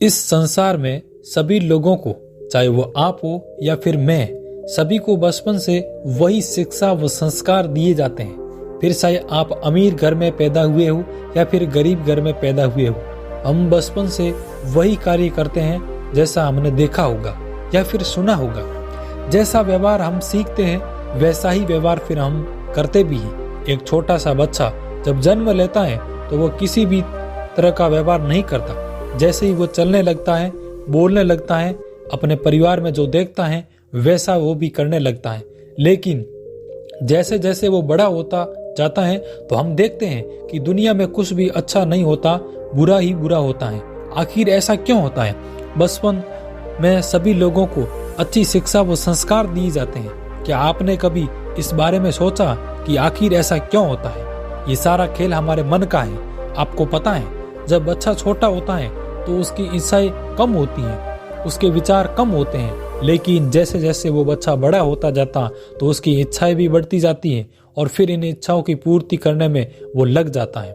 इस संसार में सभी लोगों को, चाहे वो आप हो या फिर मैं, सभी को बचपन से वही शिक्षा व संस्कार दिए जाते हैं। फिर चाहे आप अमीर घर में पैदा हुए हो या फिर गरीब घर में पैदा हुए हो, हम बचपन से वही कार्य करते हैं जैसा हमने देखा होगा या फिर सुना होगा। जैसा व्यवहार हम सीखते हैं वैसा ही व्यवहार फिर हम करते भी हैं। एक छोटा सा बच्चा जब जन्म लेता है तो वो किसी भी तरह का व्यवहार नहीं करता। जैसे ही वो चलने लगता है, बोलने लगता है, अपने परिवार में जो देखता है वैसा वो भी करने लगता है। लेकिन जैसे जैसे वो बड़ा होता जाता है तो हम देखते हैं कि दुनिया में कुछ भी अच्छा नहीं होता, बुरा ही बुरा होता है। आखिर ऐसा क्यों होता है? बचपन में सभी लोगों को अच्छी शिक्षा व संस्कार दिए जाते हैं। क्या आपने कभी इस बारे में सोचा कि आखिर ऐसा क्यों होता है? ये सारा खेल हमारे मन का है। आपको पता है, जब बच्चा छोटा होता है तो उसकी इच्छाएं कम होती हैं, उसके विचार कम होते हैं। लेकिन जैसे जैसे वो बच्चा बड़ा होता जाता तो उसकी इच्छाएं भी बढ़ती जाती हैं और फिर इन इच्छाओं की पूर्ति करने में वो लग जाता है।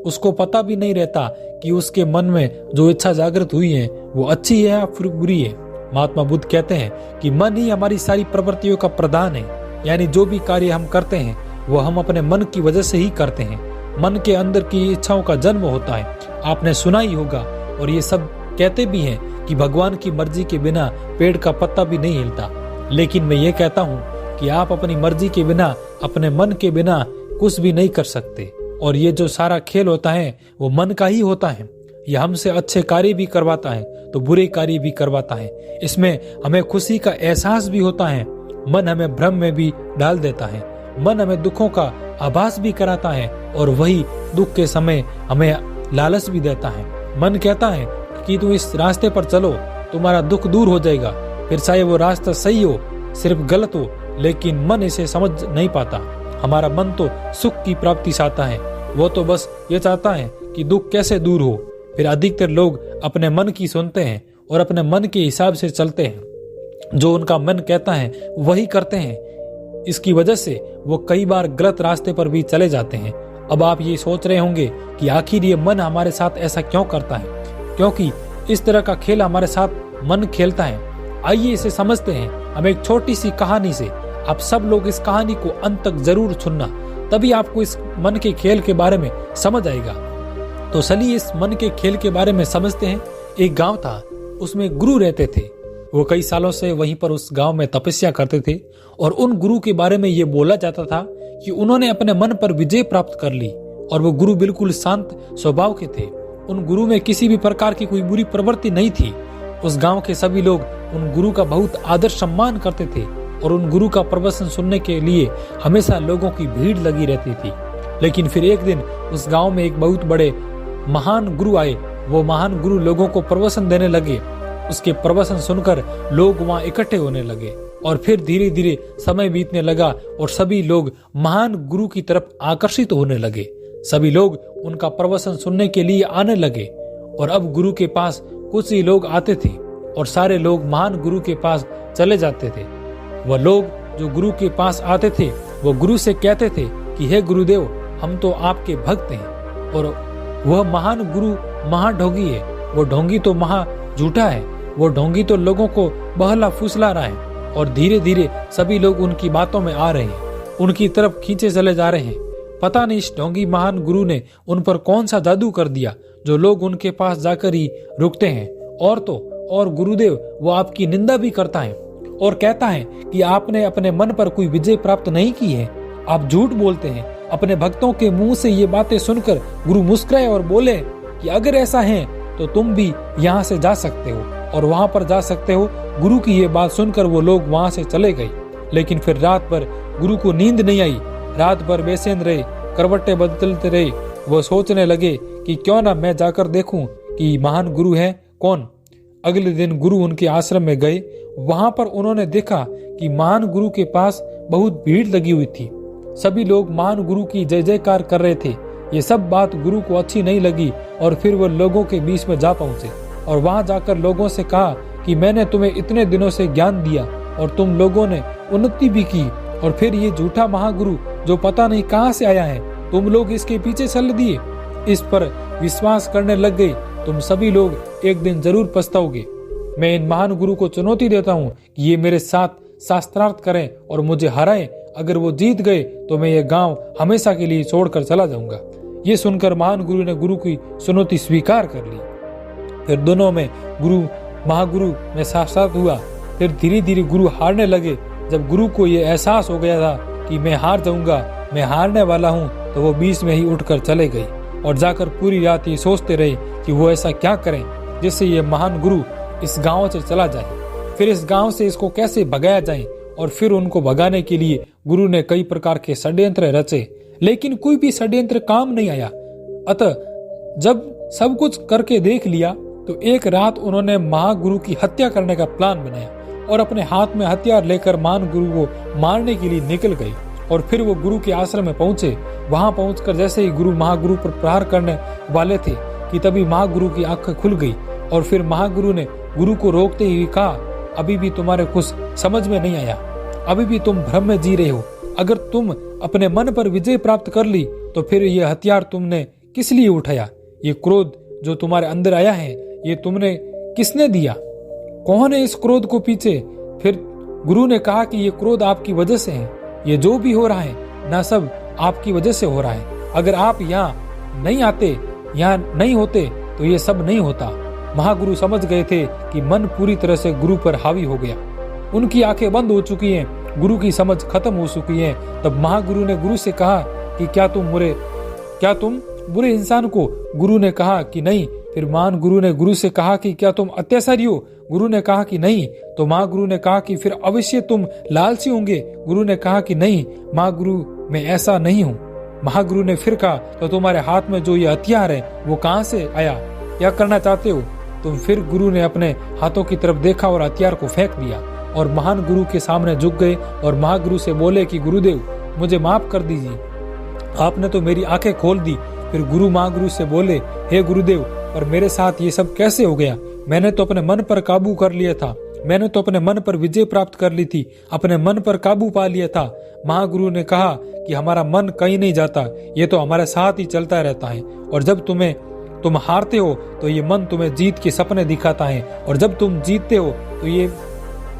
उसको पता भी नहीं रहता कि उसके मन में जो इच्छा जागृत हुई है वो अच्छी है या फिर बुरी है। महात्मा बुद्ध कहते हैं कि मन ही हमारी सारी प्रवृत्तियों का प्रधान है, यानी जो भी कार्य हम करते हैं वो हम अपने मन की वजह से ही करते हैं। मन के अंदर की इच्छाओं का जन्म होता है। आपने सुना ही होगा और ये सब कहते भी हैं कि भगवान की मर्जी के बिना पेड़ का पत्ता भी नहीं हिलता। लेकिन मैं ये कहता हूँ कि आप अपनी मर्जी के बिना, अपने मन के बिना कुछ भी नहीं कर सकते। और ये जो सारा खेल होता है वो मन का ही होता है। यह हमसे अच्छे कार्य भी करवाता है तो बुरे कार्य भी करवाता है। इसमें हमें खुशी का एहसास भी होता है, मन हमें भ्रम में भी डाल देता है। मन हमें दुखों का आभास भी कराता है और वही दुख के समय हमें लालच भी देता है। मन कहता है कि तुम इस रास्ते पर चलो, तुम्हारा दुख दूर हो जाएगा। फिर चाहे वो रास्ता सही हो, सिर्फ गलत हो, लेकिन मन इसे समझ नहीं पाता। हमारा मन तो सुख की प्राप्ति चाहता है, वो तो बस ये चाहता है कि दुख कैसे दूर हो। फिर अधिकतर लोग अपने मन की सुनते हैं और अपने मन के हिसाब से चलते हैं। जो उनका मन कहता है वही करते हैं। इसकी वजह से वो कई बार गलत रास्ते पर भी चले जाते हैं। अब आप ये सोच रहे होंगे कि आखिर ये मन हमारे साथ ऐसा क्यों करता है, क्योंकि इस तरह का खेल हमारे साथ मन खेलता है। आइए इसे समझते हैं हम एक छोटी सी कहानी से। आप सब लोग इस कहानी को अंत तक जरूर सुनना, तभी आपको इस मन के खेल के बारे में समझ आएगा। तो चलिए इस मन के खेल के बारे में समझते हैं। एक गांव था, उसमें गुरु रहते थे। वो कई सालों से वहीं पर उस गांव में तपस्या करते थे और उन गुरु के बारे में ये बोला जाता था कि उन्होंने अपने मन पर विजय प्राप्त कर ली। और वो गुरु बिल्कुल शांत स्वभाव के थे। उन गुरु में किसी भी प्रकार की कोई बुरी प्रवृत्ति नहीं थी। उस गांव के सभी लोग उन गुरु का बहुत आदर सम्मान करते थे और उन गुरु का प्रवचन सुनने के लिए हमेशा लोगों की भीड़ लगी रहती थी। लेकिन फिर एक दिन उस गांव में एक बहुत बड़े महान गुरु आए। वो महान गुरु लोगों को प्रवचन देने लगे। उसके प्रवचन सुनकर लोग वहां इकट्ठे होने लगे और फिर धीरे धीरे समय बीतने लगा और सभी लोग महान गुरु की तरफ आकर्षित होने लगे। सभी लोग उनका प्रवचन सुनने के लिए आने लगे और अब गुरु के पास कुछ ही लोग आते थे और सारे लोग महान गुरु के पास चले जाते थे। वह लोग जो गुरु के पास आते थे वो गुरु से कहते थे कि हे गुरुदेव, हम तो आपके भक्त हैं और वह महान गुरु महाढोंगी है। वो ढोंगी तो महा झूठा है। वो ढोंगी तो लोगों को बहला फुसला रहा है। और धीरे धीरे सभी लोग उनकी बातों में आ रहे हैं, उनकी तरफ खींचे चले जा रहे हैं। पता नहीं इस ढोंगी महान गुरु ने उन पर कौन सा जादू कर दिया जो लोग उनके पास जाकर ही रुकते हैं। और तो और गुरुदेव वो आपकी निंदा भी करता है और कहता है कि आपने अपने मन पर कोई विजय प्राप्त नहीं की है, आप झूठ बोलते हैं। अपने भक्तों के मुंह से ये बातें सुनकर गुरु मुस्कुराए और बोले कि अगर ऐसा है तो तुम भी यहाँ से जा सकते हो और वहां पर जा सकते हो। गुरु की ये बात सुनकर वो लोग वहां से चले गए। लेकिन फिर रात भर गुरु को नींद नहीं आई। रात भर बेचैन रहे, करवटे बदलते रहे। वो सोचने लगे कि क्यों ना मैं जाकर देखूं कि महान गुरु है कौन। अगले दिन गुरु उनके आश्रम में गए। वहां पर उन्होंने देखा कि महान गुरु के पास बहुत भीड़ लगी हुई थी। सभी लोग महान गुरु की जय जयकार कर रहे थे। ये सब बात गुरु को अच्छी नहीं लगी और फिर वो लोगों के बीच में जा पहुंचे और वहां जाकर लोगों से कहा कि मैंने तुम्हें इतने दिनों से ज्ञान दिया और तुम लोगों ने उन्नति भी की, और फिर ये झूठा महागुरु जो पता नहीं कहां से आया है, तुम लोग इसके पीछे चल दिए, इस पर विश्वास करने लग गए। तुम सभी लोग एक दिन जरूर पछताओगे। मैं इन महान गुरु को चुनौती देता हूँ कि ये मेरे साथ शास्त्रार्थ करें और मुझे हराएं। अगर वो जीत गए तो मैं ये गांव हमेशा के लिए छोड़कर चला जाऊंगा। ये सुनकर महान गुरु ने गुरु की चुनौती स्वीकार कर ली। फिर दोनों में महागुरु में शास्त्रार्थ हुआ। फिर धीरे धीरे गुरु हारने लगे। जब गुरु को ये एहसास हो गया था कि मैं हार जाऊंगा, मैं हारने वाला हूँ, तो वो बीच में ही उठकर चले गए और जाकर पूरी रात ये सोचते रहे कि वो ऐसा क्या करें जिससे ये महान गुरु इस गांव से चला जाए। फिर इस गांव से इसको कैसे भगाया जाए। और फिर उनको भगाने के लिए गुरु ने कई प्रकार के षड्यंत्र रचे, लेकिन कोई भी षड्यंत्र काम नहीं आया। अतः जब सब कुछ करके देख लिया तो एक रात उन्होंने महागुरु की हत्या करने का प्लान बनाया और अपने हाथ में हथियार लेकर महान गुरु को मारने के लिए निकल गए। और फिर वो गुरु के आश्रम में पहुंचे। वहां पहुंचकर जैसे ही गुरु महागुरु पर प्रहार करने वाले थे कि तभी महागुरु की आंखें खुल गई। और फिर महागुरु ने गुरु को रोकते हुए कहा, अभी भी तुम्हारे कुछ समझ में नहीं आया, अभी भी तुम भ्रम में जी रहे हो। अगर तुम अपने मन पर विजय प्राप्त कर ली तो फिर ये हथियार तुमने किस लिए उठाया? ये क्रोध जो तुम्हारे अंदर आया है, ये तुमने किसने दिया? कौन है इस क्रोध को पीछे? फिर गुरु ने कहा कि ये क्रोध आपकी वजह से है। ये जो भी हो रहा है ना, सब आपकी वजह से हो रहा है। अगर आप यहाँ नहीं आते, यहाँ नहीं होते तो ये सब नहीं होता। महागुरु समझ गए थे कि मन पूरी तरह से गुरु पर हावी हो गया। उनकी आंखें बंद हो चुकी हैं, गुरु की समझ खत्म हो चुकी है। तब महागुरु ने गुरु से कहा कि क्या तुम बुरे इंसान को? गुरु ने कहा कि नहीं। फिर महान गुरु ने गुरु से कहा कि क्या तुम अत्याचारी हो? गुरु ने कहा कि नहीं। तो महागुरु ने कहा कि फिर अवश्य तुम लालची होंगे? गुरु ने कहा कि नहीं महागुरु, मैं ऐसा नहीं हूँ। महागुरु ने फिर कहा, तो तुम्हारे हाथ में जो ये हथियार है वो कहाँ से आया? क्या करना चाहते हो तुम? फिर गुरु ने अपने हाथों की तरफ देखा और हथियार को फेंक दिया और महान गुरु के सामने झुक गए और महागुरु से बोले कि गुरुदेव, मुझे माफ कर दीजिए, आपने तो मेरी आंखें खोल दी। फिर गुरु महागुरु से बोले, हे गुरुदेव, पर मेरे साथ ये सब कैसे हो गया? मैंने तो अपने मन पर काबू कर लिया था, मैंने तो अपने मन पर विजय प्राप्त कर ली थी, अपने मन पर काबू पा लिया था। महागुरु ने कहा कि हमारा मन कहीं नहीं जाता, ये तो हमारे साथ ही चलता रहता है। और जब तुम हारते हो तो ये मन तुम्हें जीत के सपने दिखाता है, और जब तुम जीतते हो तो ये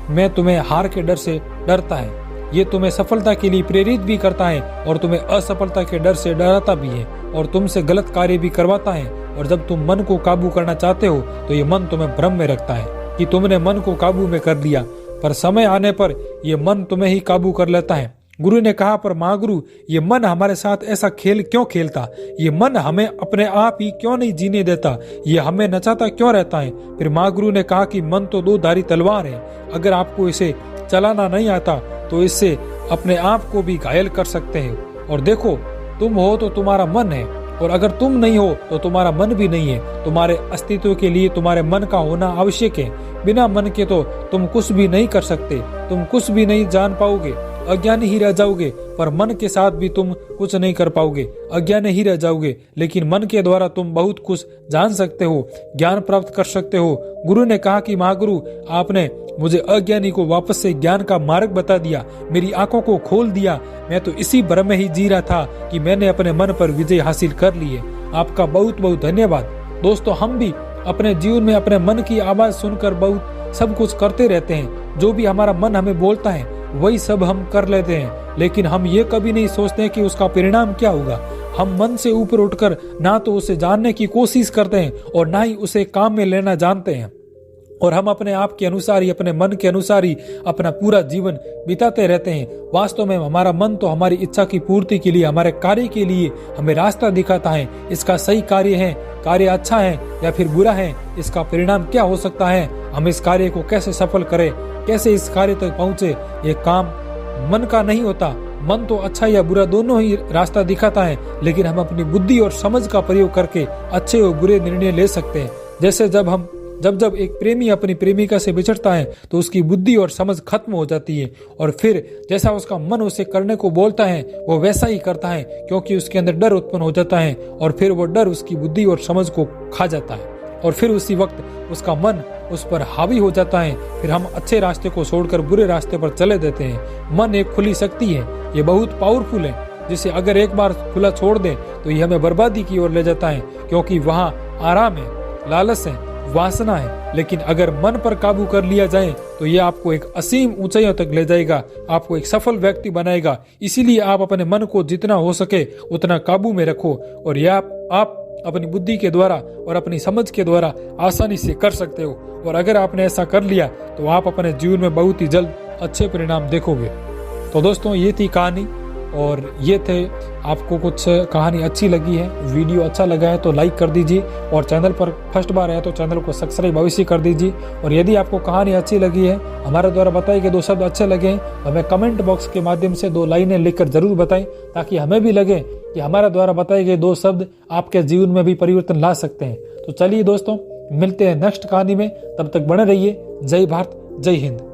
मैं तुम्हें हार के डर से डरता है। ये तुम्हें सफलता के लिए प्रेरित भी करता है और तुम्हें असफलता के डर से डराता भी है और तुमसे गलत कार्य भी करवाता है। और जब तुम मन को काबू करना चाहते हो तो ये मन तुम्हें भ्रम में रखता है कि तुमने मन को काबू में कर लिया, पर समय आने पर ये मन तुम्हें ही काबू कर लेता है। गुरु ने कहा, पर महागुरु, ये मन हमारे साथ ऐसा खेल क्यों खेलता? ये मन हमें अपने आप ही क्यों नहीं जीने देता? ये हमें नचाता क्यों रहता है? फिर महागुरु ने कहा कि मन तो दो धारी तलवार है, अगर आपको इसे चलाना नहीं आता तो इससे अपने आप को भी घायल कर सकते हैं। और देखो, तुम हो तो तुम्हारा मन है, और अगर तुम नहीं हो तो तुम्हारा मन भी नहीं है। तुम्हारे अस्तित्व के लिए तुम्हारे मन का होना आवश्यक है। बिना मन के तो तुम कुछ भी नहीं कर सकते, तुम कुछ भी नहीं जान पाओगे, अज्ञानी ही रह जाओगे। पर मन के साथ भी तुम कुछ नहीं कर पाओगे, अज्ञानी ही रह जाओगे। लेकिन मन के द्वारा तुम बहुत कुछ जान सकते हो, ज्ञान प्राप्त कर सकते हो। गुरु ने कहा कि महागुरु, आपने मुझे अज्ञानी को वापस से ज्ञान का मार्ग बता दिया, मेरी आंखों को खोल दिया। मैं तो इसी भ्रम में ही जी रहा था कि मैंने अपने मन पर विजय हासिल कर ली है। आपका बहुत बहुत धन्यवाद। दोस्तों, हम भी अपने जीवन में अपने मन की आवाज सुनकर बहुत सब कुछ करते रहते हैं। जो भी हमारा मन हमें बोलता है वही सब हम कर लेते हैं, लेकिन हम ये कभी नहीं सोचते कि उसका परिणाम क्या होगा। हम मन से ऊपर उठकर ना तो उसे जानने की कोशिश करते हैं और ना ही उसे काम में लेना जानते हैं, और हम अपने आप के अनुसार ही, अपने मन के अनुसार ही अपना पूरा जीवन बिताते रहते हैं। वास्तव में हमारा मन तो हमारी इच्छा की पूर्ति के लिए, हमारे कार्य के लिए हमें रास्ता दिखाता है। इसका सही कार्य अच्छा है या फिर बुरा है, इसका परिणाम क्या हो सकता है, हम इस कार्य को कैसे सफल करें, कैसे इस कार्य तक पहुंचे, ये काम मन का नहीं होता। मन तो अच्छा या बुरा दोनों ही रास्ता दिखाता है, लेकिन हम अपनी बुद्धि और समझ का प्रयोग करके अच्छे और बुरे निर्णय ले सकते हैं। जैसे जब एक प्रेमी अपनी प्रेमिका से बिछड़ता है तो उसकी बुद्धि और समझ खत्म हो जाती है, और फिर जैसा उसका मन उसे करने को बोलता है वो वैसा ही करता है, क्योंकि उसके अंदर डर उत्पन्न हो जाता है, और फिर वो डर उसकी बुद्धि और समझ को खा जाता है, और फिर उसी वक्त उसका मन उस पर हावी हो जाता है। फिर हम अच्छे रास्ते को छोड़कर बुरे रास्ते पर चले देते हैं। मन एक खुली शक्ति है, ये बहुत पावरफुल है, जिसे अगर एक बार खुला छोड़ दे तो ये हमें बर्बादी की ओर ले जाता है, क्योंकि वहाँ आराम है। लालच है, वासना है, लेकिन अगर मन पर काबू कर लिया जाए तो ये आपको एक असीम ऊंचाइयों तक ले जाएगा, आपको एक सफल व्यक्ति बनाएगा। इसीलिए आप अपने मन को जितना हो सके उतना काबू में रखो और यह आप अपनी बुद्धि के द्वारा और अपनी समझ के द्वारा आसानी से कर सकते हो। और अगर आपने ऐसा कर लिया तो आप अपने जीवन में बहुत ही जल्द अच्छे परिणाम देखोगे। तो दोस्तों, ये थी कहानी और ये थे, आपको कुछ कहानी अच्छी लगी है, वीडियो अच्छा लगा है तो लाइक कर दीजिए और चैनल पर फर्स्ट बार है तो चैनल को सब्सक्राइब अवश्य कर दीजिए। और यदि आपको कहानी अच्छी लगी है, हमारे द्वारा बताए गए 2 शब्द अच्छे लगे हैं, हमें कमेंट बॉक्स के माध्यम से 2 लाइनें लिखकर जरूर बताएं, ताकि हमें भी लगे कि हमारे द्वारा बताए गए 2 शब्द आपके जीवन में भी परिवर्तन ला सकते हैं। तो चलिए दोस्तों, मिलते हैं नेक्स्ट कहानी में, तब तक बने रहिए। जय भारत, जय हिंद।